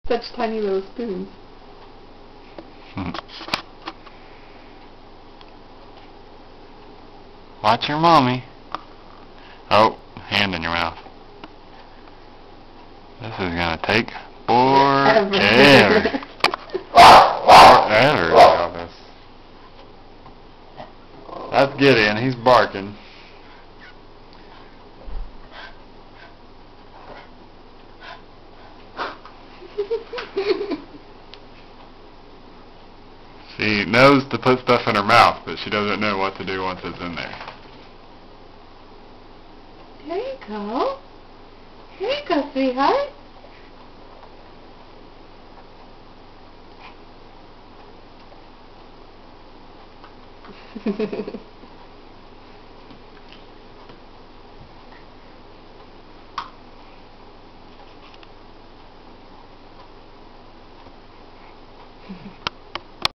Such tiny little spoons. Watch your mommy. Oh, hand in your mouth. This is gonna take forever. Forever to do this. That's Gideon. He's barking. She knows to put stuff in her mouth, but she doesn't know what to do once it's in there. Here you go. Here you go, sweetheart.